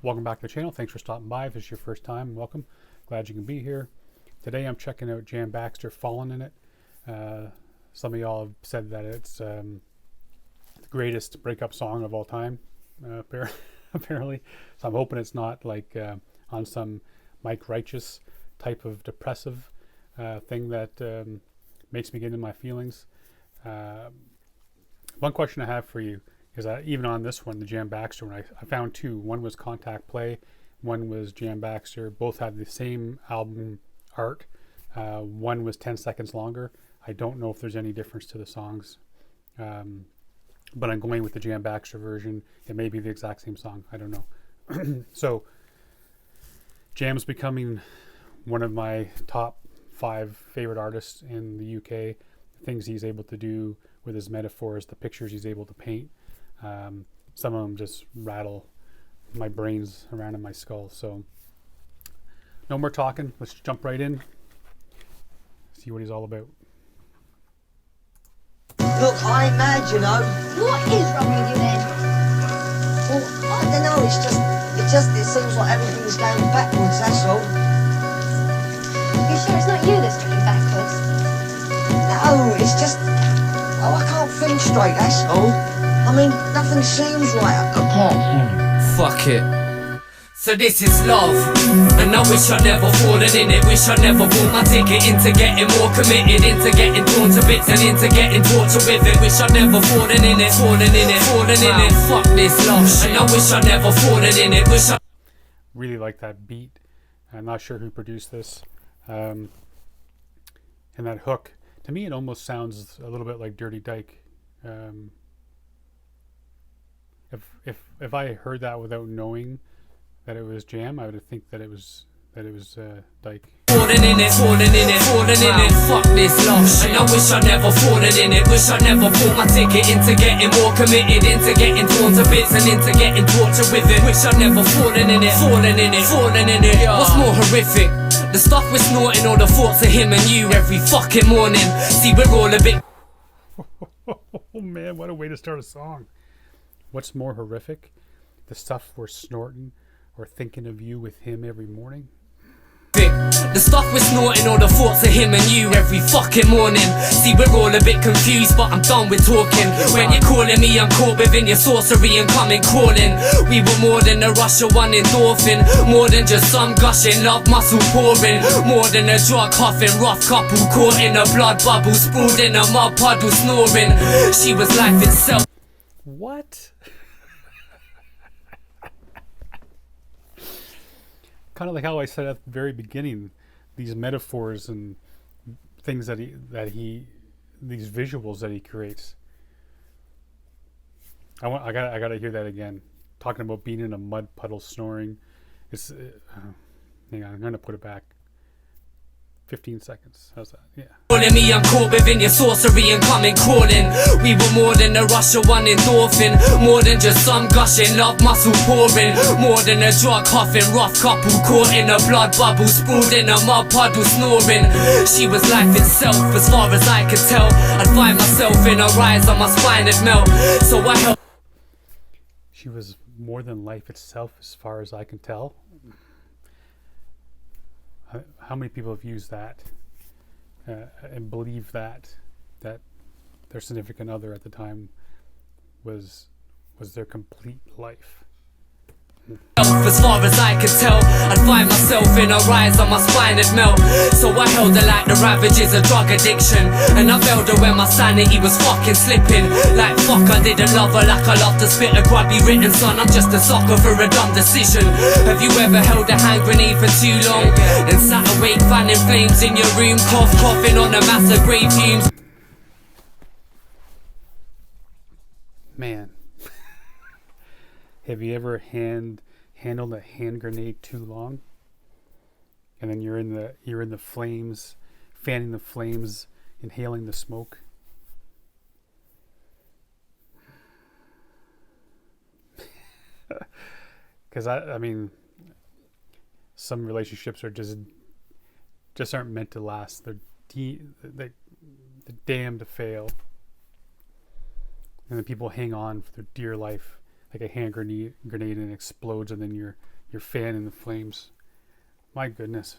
Welcome back to the channel. Thanks for stopping by. If this is your first time, welcome. Glad you can be here. Today I'm checking out Jan Baxter, Fallen in It. Some of y'all have said that it's the greatest breakup song of all time, apparently. So I'm hoping it's not like on some Mike Righteous type of depressive thing that makes me get into my feelings. One question I have for you is that even on this one, the Jan Baxter one, I found two. One was Contact Play, one was Jan Baxter. Both had the same album art. One was 10 seconds longer. I don't know if there's any difference to the songs, but I'm going with the Jan Baxter version. It may be the exact same song. I don't know. So Jan's becoming one of my top 5 favorite artists in the UK. Things he's able to do with his metaphors, the pictures he's able to paint. Some of them just rattle my brains around in my skull. So no more talking. Let's jump right in. See what he's all about. Look, I imagine, What is wrong with you then? well, I don't know, it seems like everything's going backwards, that's all. You sure it's not you that's looking backwards? No, it's just, oh, I can't think straight, that's all. I mean, nothing seems right. Fuck it. So this is love, and I wish I'd never fallen in it. Wish I'd never bought my ticket into getting more committed, into getting torn to bits and into getting tortured with it. Wish I'd never fallen in it, fallen in it, fallen in it. Fuck this love shit, and I wish I'd never fallen in it. Wish I Really like that beat. I'm not sure who produced this. And that hook, to me it almost sounds a little bit like Dirty Dyke. If I heard that without knowing that it was Jam, I would think that it was Dyke. fallen in it, fallen in it, fallen in it. Fuck this love shit, and I wish I'd never fallen in it. Wish I'd never bought my ticket into getting more committed, into getting torn to bits and into getting tortured with it. Wish I'd never fallen in it, fallen in it, fallen in it. What's more horrific? The stuff we're snorting or the thoughts of him and you every fucking morning. See, we're all a bit Oh man, what a way to start a song. What's more horrific? The stuff we're snorting or thinking of you with him every morning? The stuff we're snorting or the thoughts of him and you every fucking morning. See, we're all a bit confused, but I'm done with talking. When you're calling me, I'm caught within your sorcery and coming crawling. We were more than a rush of one endorphin, more than just some gushing love muscle pouring, more than a drug huffing rough couple caught in a blood bubble, sprawled in a mud puddle snoring. She was life itself. What? Kind of like how I said at the very beginning, these metaphors and things that he these visuals that he creates. I gotta hear that again. Talking about being in a mud puddle snoring. It's hang on, I'm gonna put it back. 15 seconds. How's that? Yeah. Calling me, I'm caught within your sorcery and coming crawling. We were more than a rush of one endorphin, more than just some gushing love muscle pouring, more than a drug huffing rough couple caught in a blood bubble, sprawled in a mud puddle snoring. She was life itself, as far as I could tell. I'd find myself in her eyes, on my spine would melt. So I held. She was more than life itself, as far as I can tell. How many people have used that and believe that their significant other at the time was their complete life? As far as I could tell, I'd find myself in her eyes, on my spine would melt. So I held her like the ravages of drug addiction, and I failed her when my sanity was fucking slipping. Like fuck, I didn't love her like I love to spit a grubby written son. I'm just a sucker for a dumb decision. Have you ever held a hand grenade for too long and sat awake fanning flames in your room, coughing on a mass of grave fumes? Man, have you ever handled a hand grenade too long, and then you're in the flames, fanning the flames, inhaling the smoke? Because I mean, some relationships are just aren't meant to last. They're damned to fail, and then people hang on for their dear life like a hand grenade and explodes, and then you're Your fan in the flames. My goodness.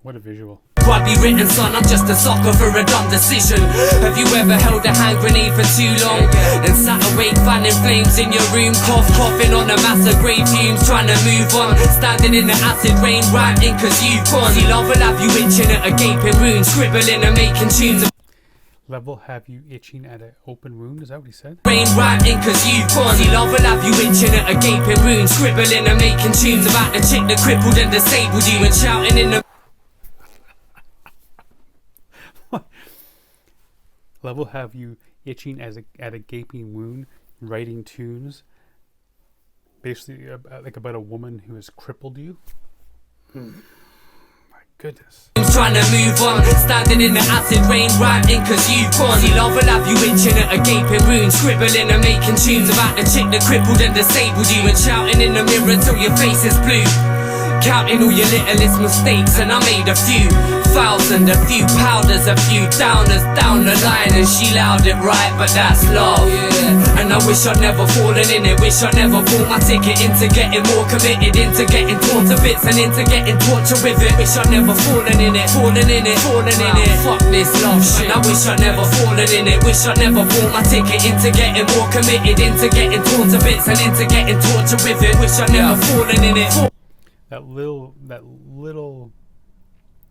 What a visual. Rugby written, son, I'm just a sucker for a dumb decision. Have you ever held a hand grenade for too long? And sat awake fanning flames in your room, coughing on a mass of grey fumes, trying to move on. Standing in the acid rain, ranting cause you've gone. See, love will have you itching at a gaping wound, scribbling and making tunes. Level have you itching at an open wound? Is that what he said? Rain ranting cause you've gone. See, love will have you itching at a gaping wound, scribbling and making tunes about the chick that crippled and disabled you, and shouting in the Level have you itching at a gaping wound, writing tunes, basically like about a woman who has crippled you. My goodness. trying to move on, standing in the acid rain, ranting cause you've gone. See, love will have you itching at a gaping wound, scribbling and making tunes about the chick that crippled and disabled you, and shouting in the mirror till your face is blue. Counting all your littlest mistakes, and I made a few thousand, a few powders, a few downers down the line, and she loud it right, but that's love. Yeah. And I wish I'd never fallen in it, wish I'd never bought my ticket into getting more committed, into getting torn to bits and into getting tortured with it. Wish I'd never fallen in it, fallen in it, fallen in it. Fuck this love shit. And I wish I'd never fallen in it, wish I'd never bought my ticket into getting more committed, into getting torn to bits and into getting tortured with it. Wish I'd never fallen in it. That little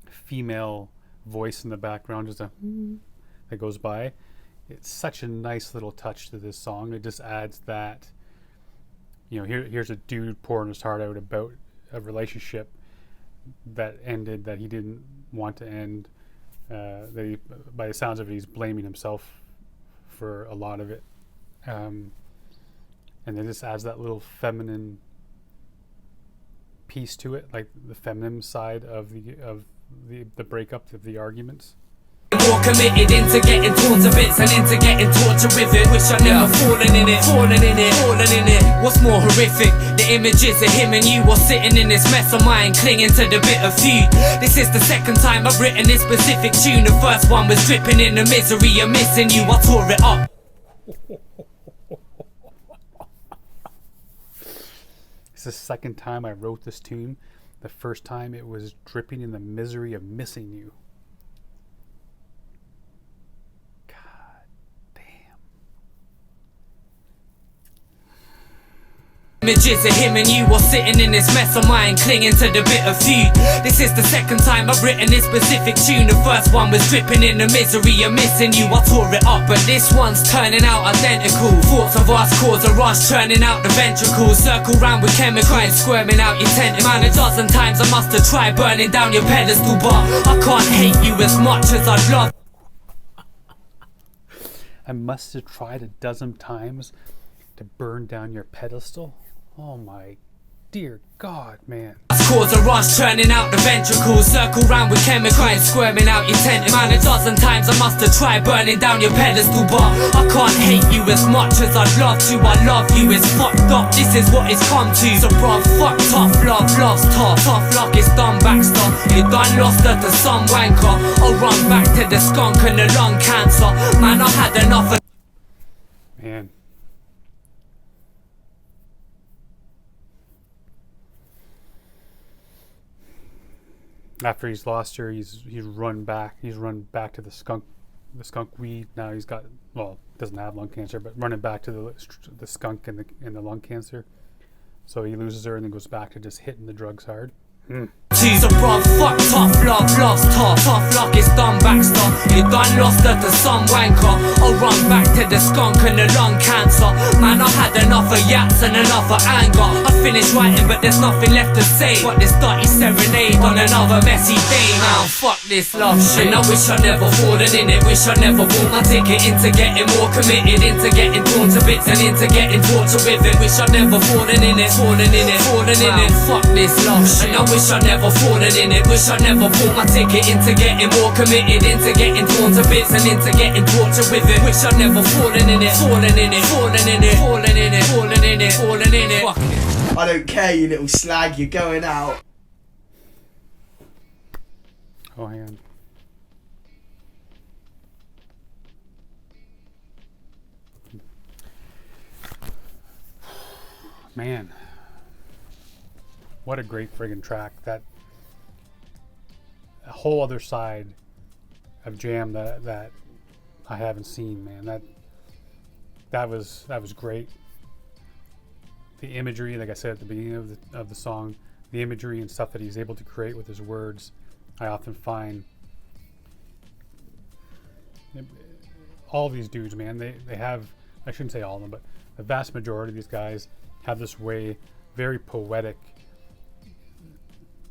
female voice in the background, just that goes by. It's such a nice little touch to this song. It just adds that, here's a dude pouring his heart out about a relationship that ended, that he didn't want to end. By the sounds of it, he's blaming himself for a lot of it, and it just adds that little feminine piece to it, like the feminine side of the breakup, of the arguments. More committed into getting torn to bits and into getting tortured with it. Wish I'd never fallen in it, fallen in it, fallen in it. What's more horrific? The images of him and you are sitting in this mess of mine, clinging to the bit of feud. This is the second time I've written this specific tune. The first one was dripping in the misery of missing you. I tore it up. It's the second time I wrote this tune. The first time it was dripping in the misery of missing you. God damn. Images of him and you are sitting in this mess of mine, clinging to the bit of feud. This is the second time I've written this specific tune. The first one was dripping in the misery of missing you. I tore it up, but this one's turning out identical. Thoughts of us cause a rush, turning out the ventricles. Circle round with chemicals, squirming out your tentacles. Man, a dozen times I must have tried burning down your pedestal, but I can't hate you as much as I'd love. I must have tried a dozen times to burn down your pedestal. Oh my dear God, man. Cause a rush, turning out the ventricles. Circle round with chemicals, squirming out your tentacles. Man, a dozen times I must have tried burning down your pedestal, but I can't hate you as much as I'd love to. I love you, it's fucked up, this is what it's come to. So bruv, fuck tough love, love's tough. Tough luck, it's done Baxter. You done lost her to some wanker. I'll run back to the skunk and the lung cancer. Man, I've had enough of. Man. After he's lost her, he's run back. He's run back to the skunk weed. Now he's got, doesn't have lung cancer, but running back to the skunk and the lung cancer. So he loses her and then goes back to just hitting the drugs hard. She's a bruv, fuck tough love, love's tough. Tough luck, it's done Baxter. You done lost her to some wanker. I'll run back to the skunk and the lung cancer. Man, I've had enough of yaps and enough of anger. I finished writing but there's nothing left to say. But this dirty serenade on another messy day. Man, fuck this love shit. And I wish I'd never fallen in it. Wish I'd never bought my ticket into getting more committed, into getting torn to bits and into getting tortured with it. Wish I'd never fallen in it, fallen in it, fallen in it. Fuck this love shit. And I wish I'd never fallen in it. Wish I'd never bought my ticket into getting more committed, into getting torn to bits and into getting tortured with it. Wish I'd never fallen in it, fallen in it, fallen in it, fallen in it, fallen in it, fallen in it. Fuck it. I don't care, you little slag, you're going out. Oh, hang on. Man. what a great friggin' track. That a whole other side of Jam that I haven't seen, man. That was great. The imagery, like I said at the beginning of the song, the imagery and stuff that he's able to create with his words, I often find all these dudes, man, they have, I shouldn't say all of them, but the vast majority of these guys have this way, very poetic.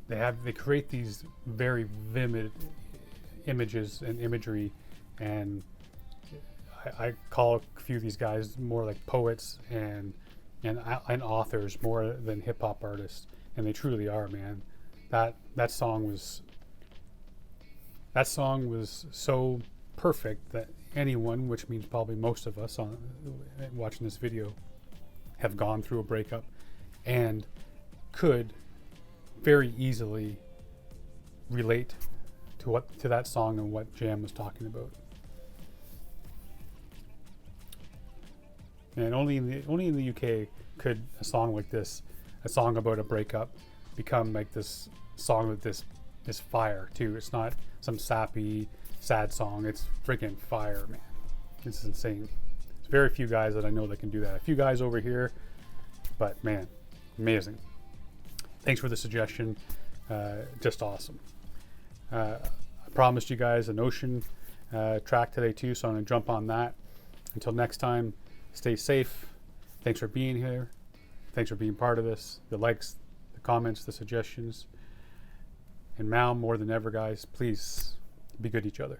They create these very vivid images and imagery, and I call a few of these guys more like poets and authors more than hip hop artists, and they truly are, man. That song was so perfect that anyone, which means probably most of us on watching this video, have gone through a breakup and could very easily relate to that song and what Jam was talking about. And only in the UK could a song like this, a song about a breakup, become like this song with this fire too. It's not some sappy, sad song. It's freaking fire, man. It's insane. There's very few guys that I know that can do that. A few guys over here, but man, amazing. Thanks for the suggestion. Just awesome. I promised you guys an Ocean track today too, so I'm gonna jump on that. Until next time, stay safe. Thanks for being here. Thanks for being part of this. The likes, the comments, the suggestions. And now more than ever, guys, please be good to each other.